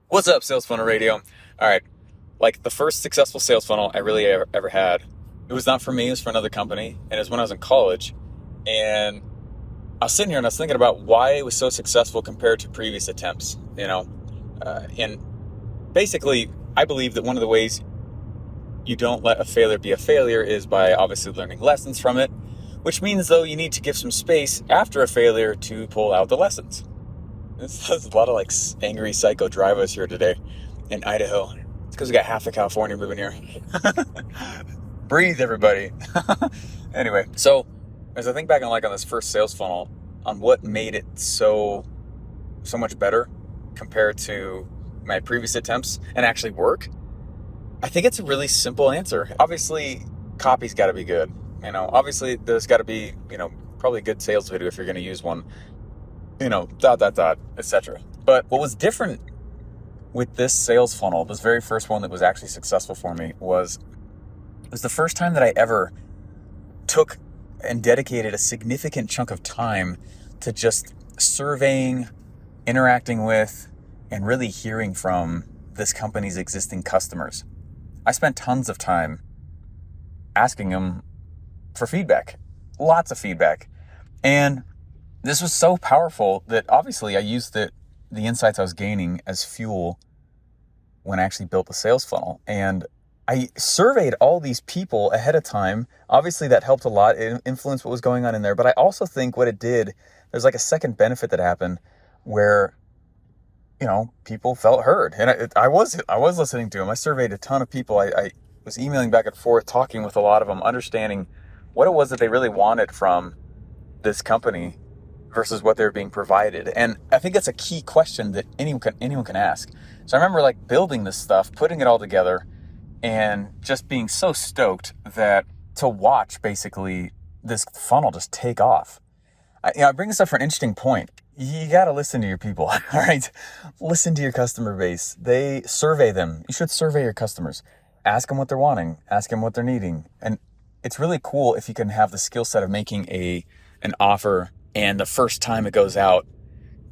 What's up, Sales Funnel Radio? All right, like the first successful sales funnel I really ever had, it was not for me, it was for another company, and it was when I was in college. And I was sitting here and I was thinking about why it was so successful compared to previous attempts, and basically, I believe that one of the ways you don't let a failure be a failure is by obviously learning lessons from it, which means, though, you need to give some space after a failure to pull out the lessons. There's a lot of angry psycho drivers here today in Idaho. It's because we got half of California moving here. Breathe, everybody. Anyway, so as I think back on this first sales funnel, on what made it so much better compared to my previous attempts and actually work, I think it's a really simple answer. Obviously, copy's got to be good. Obviously there's got to be, probably a good sales video if you're going to use one. Etc. But what was different with this sales funnel, this very first one that was actually successful for me, was the first time that I ever took and dedicated a significant chunk of time to just surveying, interacting with, and really hearing from this company's existing customers. I spent tons of time asking them for feedback, lots of feedback. And this was so powerful that obviously I used the insights I was gaining as fuel when I actually built the sales funnel. And I surveyed all these people ahead of time. Obviously that helped a lot. It influenced what was going on in there. But I also think what it did, there's a second benefit that happened where, people felt heard. And I was listening to them. I surveyed a ton of people. I was emailing back and forth, talking with a lot of them, understanding what it was that they really wanted from this company versus what they're being provided. And I think that's a key question that anyone can ask. So I remember building this stuff, putting it all together, and just being so stoked that to watch basically this funnel just take off. I bring this up for an interesting point. You got to listen to your people, all right? Listen to your customer base. They survey them. You should survey your customers. Ask them what they're wanting. Ask them what they're needing. And it's really cool if you can have the skill set of making an offer, and the first time it goes out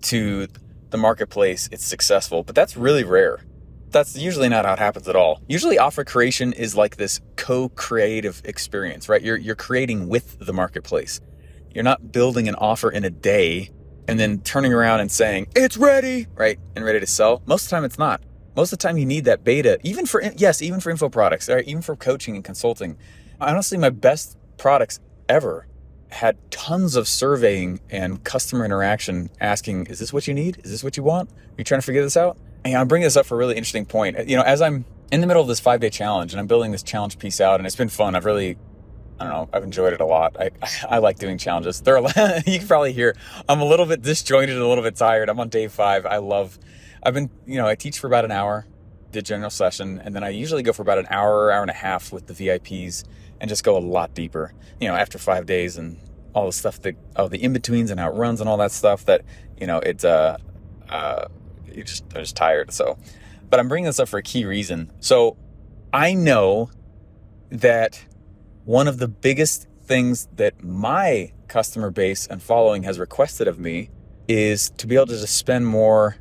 to the marketplace, it's successful. But that's really rare. That's usually not how it happens at all. Usually offer creation is like this co-creative experience, right? You're creating with the marketplace. You're not building an offer in a day and then turning around and saying, it's ready, right? And ready to sell. Most of the time it's not. Most of the time you need that beta, even for info products, right? Even for coaching and consulting. Honestly, my best products ever had tons of surveying and customer interaction asking, is this what you need? Is this what you want? Are you trying to figure this out? And I'm bringing this up for a really interesting point. As I'm in the middle of this 5-day challenge and I'm building this challenge piece out, and it's been fun. I've enjoyed it a lot. I like doing challenges. You can probably hear I'm a little bit disjointed and a little bit tired. I'm on day 5. I teach for about an hour, the general session, and then I usually go for about an hour and a half with the VIPs and just go a lot deeper, after 5 days and all the stuff all the in-betweens and how it runs and all that stuff that, I'm just tired. So, but I'm bringing this up for a key reason. So I know that one of the biggest things that my customer base and following has requested of me is to be able to just spend more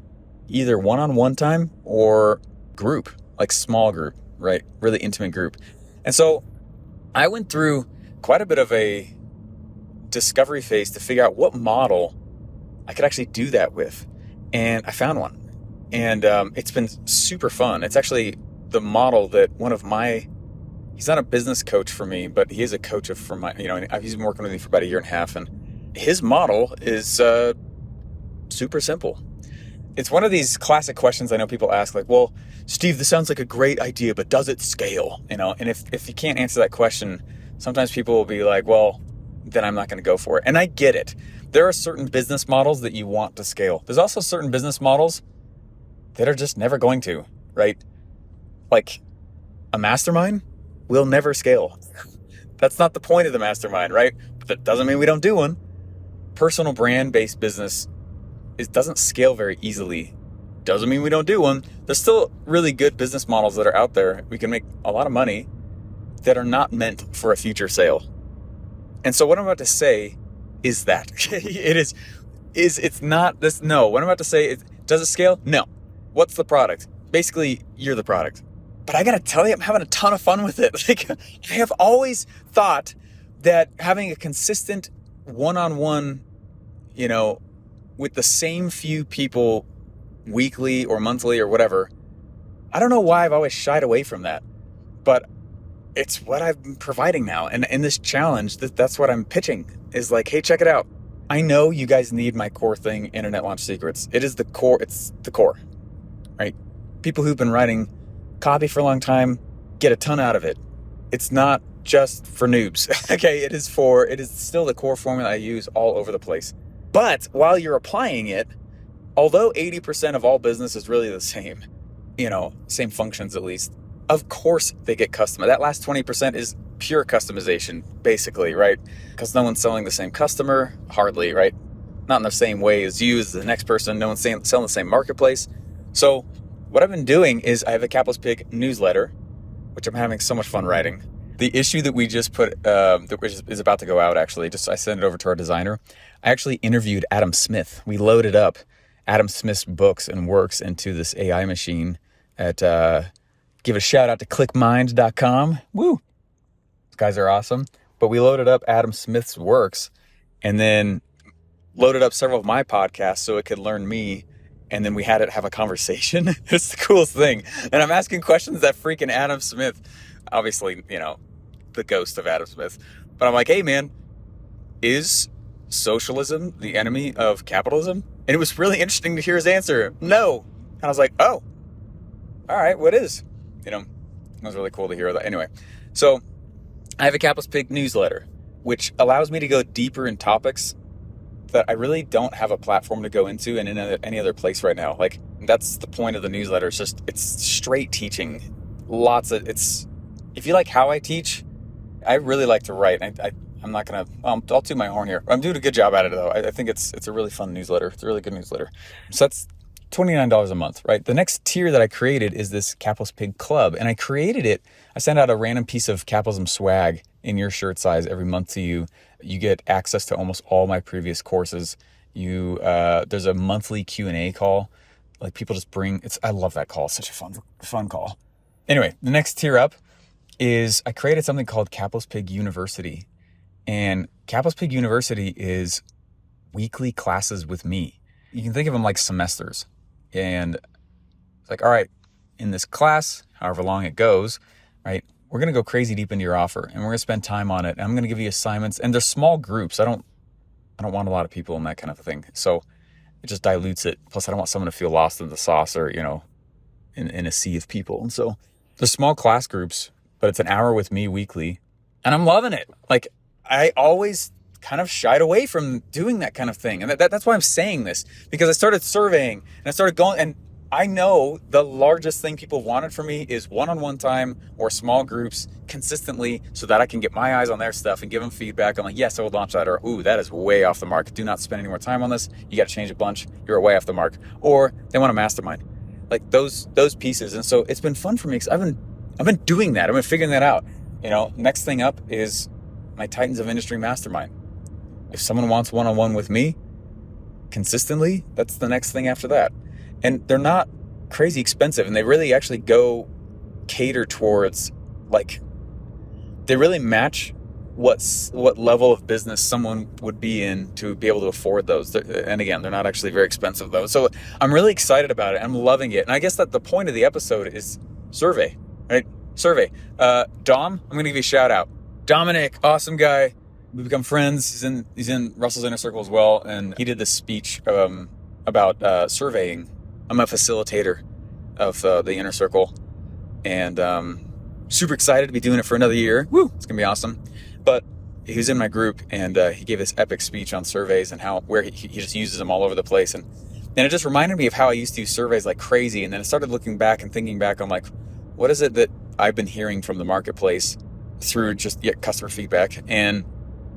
either one-on-one time or group, like small group, right? Really intimate group. And so I went through quite a bit of a discovery phase to figure out what model I could actually do that with. And I found one. And it's been super fun. It's actually the model that he's not a business coach for me, but he is a coach he's been working with me for about a year and a half. And his model is super simple. It's one of these classic questions I know people ask, well, Steve, this sounds like a great idea, but does it scale? And if you can't answer that question, sometimes people will be like, well, then I'm not going to go for it. And I get it. There are certain business models that you want to scale. There's also certain business models that are just never going to, right? Like a mastermind will never scale. That's not the point of the mastermind, right? But that doesn't mean we don't do one. Personal brand-based business, it doesn't scale very easily. Doesn't mean we don't do one. There's still really good business models that are out there. We can make a lot of money that are not meant for a future sale. And so what I'm about to say is that it's not this. No, what I'm about to say is, does it scale? No. What's the product? Basically, you're the product. But I gotta tell you, I'm having a ton of fun with it. Like, I have always thought that having a consistent one-on-one, with the same few people weekly or monthly or whatever, I don't know why I've always shied away from that, but it's what I've been providing now. And in this challenge, that's what I'm pitching, is like, hey, check it out. I know you guys need my core thing, Internet Launch Secrets. It is the core. It's the core, right? People who've been writing copy for a long time get a ton out of it. It's not just for noobs. Okay, it is still the core formula I use all over the place. But while you're applying it, although 80% of all business is really the same, same functions at least, of course they get customized. That last 20% is pure customization, basically, right? Because no one's selling the same customer, hardly, right? Not in the same way as you, as the next person. No one's selling the same marketplace. So what I've been doing is I have a Capitalist Pig newsletter, which I'm having so much fun writing. The issue that we just put, that is about to go out, actually, I sent it over to our designer. I actually interviewed Adam Smith. We loaded up Adam Smith's books and works into this AI machine at, give a shout out to clickmind.com. Woo! These guys are awesome. But we loaded up Adam Smith's works and then loaded up several of my podcasts so it could learn me. And then we had it have a conversation. It's the coolest thing. And I'm asking questions that freaking Adam Smith, obviously, the ghost of Adam Smith. But I'm like, hey, man, is socialism the enemy of capitalism? And it was really interesting to hear his answer. No. And I was like, oh, all right, what is? It was really cool to hear that. Anyway, so I have a Capitalist Pig newsletter, which allows me to go deeper in topics that I really don't have a platform to go into in any other place right now. Like, that's the point of the newsletter. It's straight teaching. If you like how I teach, I really like to write. I'm not going to, I'll toot my horn here. I'm doing a good job at it though. I think it's a really fun newsletter. It's a really good newsletter. So that's $29 a month, right? The next tier that I created is this Capitalist Pig Club. And I created it. I send out a random piece of capitalism swag in your shirt size every month to you. You get access to almost all my previous courses. There's a monthly Q&A call. Like, people just I love that call. It's such a fun call. Anyway, the next tier up is I created something called Capitalist Pig University. And Capitalist Pig University is weekly classes with me. You can think of them like semesters. And it's like, all right, in this class, however long it goes, right, we're going to go crazy deep into your offer and we're going to spend time on it. And I'm going to give you assignments, and they're small groups. I don't want a lot of people in that kind of a thing. So it just dilutes it. Plus, I don't want someone to feel lost in the sauce or, in a sea of people. And so there's small class groups, but it's an hour with me weekly, and I'm loving it. Like, I always kind of shied away from doing that kind of thing. And that's why I'm saying this, because I started surveying and I started going, and I know the largest thing people wanted from me is one-on-one time or small groups consistently, so that I can get my eyes on their stuff and give them feedback. I'm like, yes, I would launch that, or, ooh, that is way off the mark. Do not spend any more time on this. You got to change a bunch. You're way off the mark. Or they want a mastermind, like those pieces. And so it's been fun for me because I've been doing that. I've been figuring that out. Next thing up is my Titans of Industry Mastermind. If someone wants one-on-one with me consistently, that's the next thing after that. And they're not crazy expensive, and they really actually cater towards, like, they really match what level of business someone would be in to be able to afford those. And again, they're not actually very expensive though. So I'm really excited about it. I'm loving it. And I guess that the point of the episode is survey, right? Survey. Dom, I'm going to give you a shout out. Dominic, awesome guy. We've become friends. He's in Russell's Inner Circle as well. And he did this speech about surveying. I'm a facilitator of the Inner Circle, and super excited to be doing it for another year. Woo! It's gonna be awesome. But he was in my group, and he gave this epic speech on surveys and where he just uses them all over the place, and it just reminded me of how I used to use surveys like crazy. And then I started looking back and thinking back on, like, what is it that I've been hearing from the marketplace through just customer feedback, and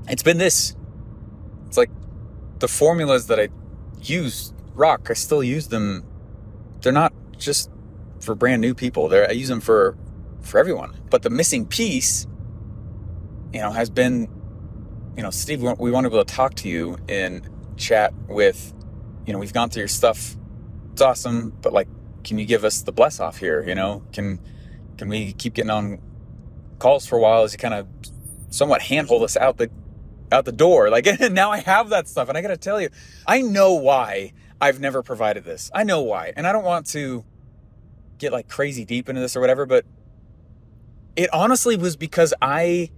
it's been this. It's like the formulas that I use rock. I still use them. They're not just for brand new people. I use them for everyone. But the missing piece, has been, Steve, we want to be able to talk to you and chat with, we've gone through your stuff. It's awesome, but, like, can you give us the bless off here? Can we keep getting on calls for a while as you kind of somewhat handhold us out the door? Like, now I have that stuff, and I got to tell you, I know why I've never provided this. I know why, and I don't want to get like crazy deep into this or whatever, but it honestly was because I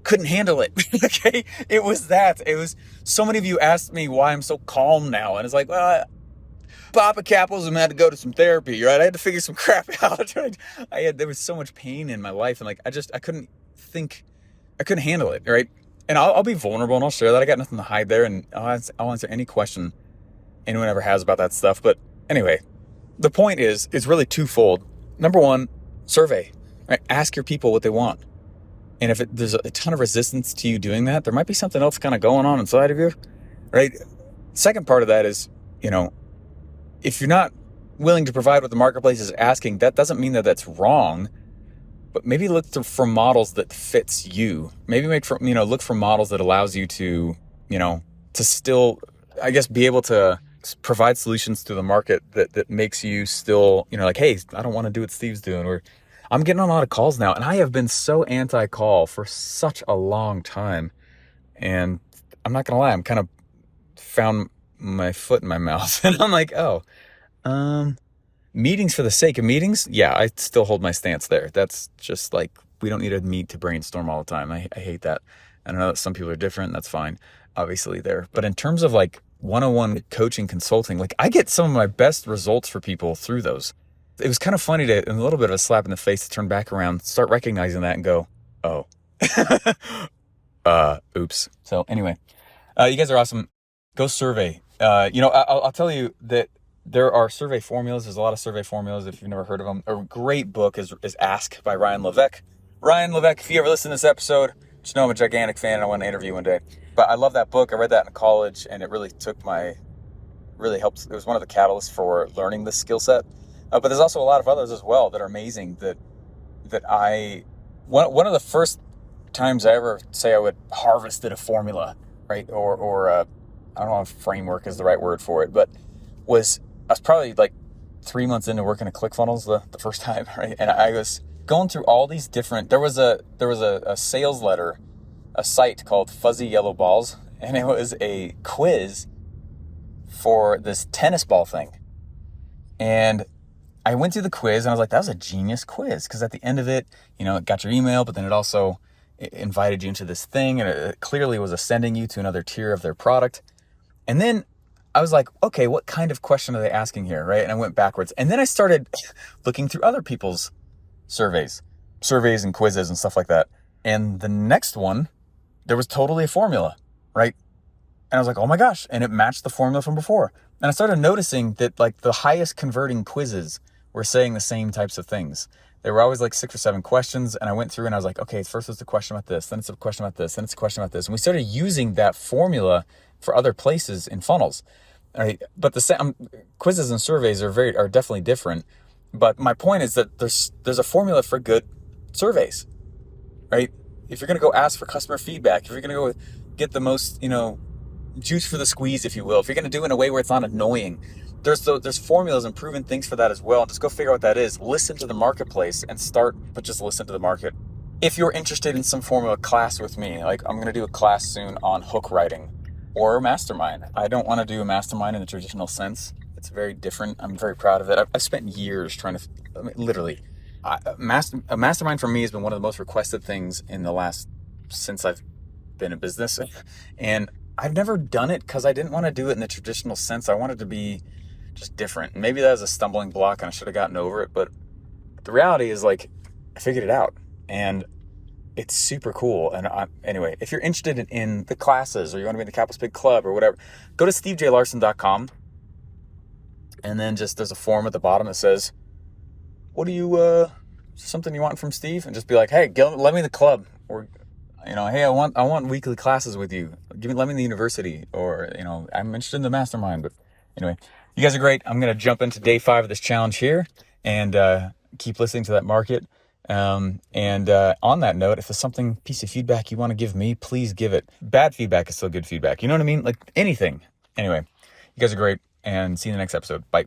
couldn't handle it. Okay, it was so many of you asked me why I'm so calm now, and it's like, well, Papa Capitalism had to go to some therapy, right? I had to figure some crap out. There was so much pain in my life, and like I couldn't handle it, right? And I'll be vulnerable and I'll share that. I got nothing to hide there, and I'll answer any question anyone ever has about that stuff. But anyway, the point is, it's really twofold. Number one, survey, right? Ask your people what they want. And if there's a ton of resistance to you doing that, there might be something else kind of going on inside of you, right? Second part of that is, if you're not willing to provide what the marketplace is asking, that doesn't mean that that's wrong, but maybe look for models that fits you. Maybe look for models that allows you to, to still, I guess, be able to provide solutions to the market that makes you still, like, hey, I don't want to do what Steve's doing, or I'm getting on a lot of calls now, and I have been so anti-call for such a long time. And I'm not going to lie, I'm kind of found my foot in my mouth, and I'm like, meetings for the sake of meetings. Yeah, I still hold my stance there. That's just like, we don't need to meet to brainstorm all the time. I hate that. I know that some people are different. That's fine, obviously there. But in terms of like one-on-one coaching, consulting, like I get some of my best results for people through those. It was kind of funny and a little bit of a slap in the face to turn back around, start recognizing that and go, oh, oops. So anyway, you guys are awesome. Go survey. I'll tell you that there are survey formulas. There's a lot of survey formulas if you've never heard of them. A great book is Ask by Ryan Levesque. Ryan Levesque, if you ever listen to this episode, just know I'm a gigantic fan and I want to interview one day. But I love that book. I read that in college, and it really helped. It was one of the catalysts for learning this skill set. But there's also a lot of others as well that are amazing one of the first times I ever say I would harvested a formula, right? Or I don't know if framework is the right word for it, but I was probably like 3 months into working at ClickFunnels the first time, right? And I was going through all these different, there was a sales letter, a site called Fuzzy Yellow Balls, and it was a quiz for this tennis ball thing. And I went through the quiz and I was like, that was a genius quiz, because at the end of it, it got your email, but then it also invited you into this thing, and it clearly was ascending you to another tier of their product. And then I was like, okay, what kind of question are they asking here, right? And I went backwards. And then I started looking through other people's surveys and quizzes and stuff like that. And the next one, there was totally a formula, right? And I was like, oh my gosh. And it matched the formula from before. And I started noticing that like the highest converting quizzes were saying the same types of things. They were always like 6 or 7 questions. And I went through and I was like, okay, first it's a question about this, then it's a question about this, then it's a question about this. And we started using that formula for other places in funnels. All right. But the quizzes and surveys are definitely different. But my point is that there's a formula for good surveys, right? If you're going to go ask for customer feedback, if you're going to go get the most, juice for the squeeze, if you will, if you're going to do it in a way where it's not annoying, there's formulas and proven things for that as well. Just go figure out what that is. Listen to the marketplace and but just listen to the market. If you're interested in some form of a class with me, like I'm going to do a class soon on hook writing or mastermind. I don't want to do a mastermind in the traditional sense. It's very different. I'm very proud of it. I've spent years trying to, a mastermind for me has been one of the most requested things since I've been in business. And I've never done it because I didn't want to do it in the traditional sense. I wanted to be just different. Maybe that was a stumbling block and I should have gotten over it. But the reality is, like, I figured it out and it's super cool. And anyway, if you're interested in the classes, or you want to be in the Capitalist Big Club or whatever, go to stevejlarsen.com. And then there's a form at the bottom that says, what do you, something you want from Steve? And just be like, hey, let me the club. Or, hey, I want weekly classes with you. Let me the university. Or, I'm interested in the mastermind. But anyway, you guys are great. I'm going to jump into day 5 of this challenge here and keep listening to that market. On that note, if there's piece of feedback you want to give me, please give it. Bad feedback is still good feedback. You know what I mean? Like anything. Anyway, you guys are great. And see you in the next episode. Bye.